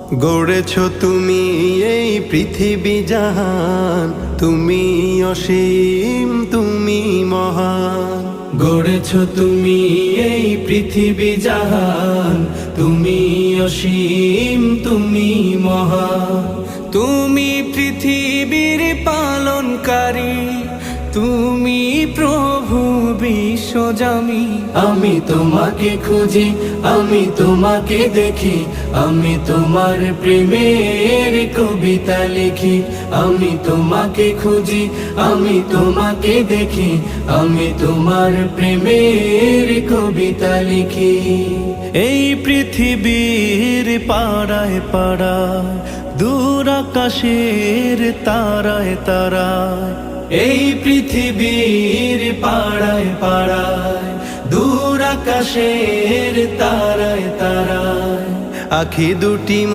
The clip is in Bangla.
গড়েছ তুমি এই পৃথিবী জাহান, তুমি অসীম তুমি মহান। গড়েছ তুমি এই পৃথিবী জাহান, তুমি অসীম তুমি মহান। তুমি পৃথিবীর পালনকারী, তুমি প্রভু বিশ্বজামি। আমি তোমাকে খুঁজি, আমি তোমাকে দেখি, আমি তোমার প্রেমের কবিতা লিখি। আমি তোমাকে খুঁজি, আমি তোমাকে দেখি, আমি তোমার প্রেমের কবিতা লিখি। এই পৃথিবীর পাড়ায় পাড়ায়, দূর আকাশের তারায় তারায়, এই পৃথিবীর পাড়ায় পাড়ায়, দূর আকাশের তারায় তারায়, আখি দুটি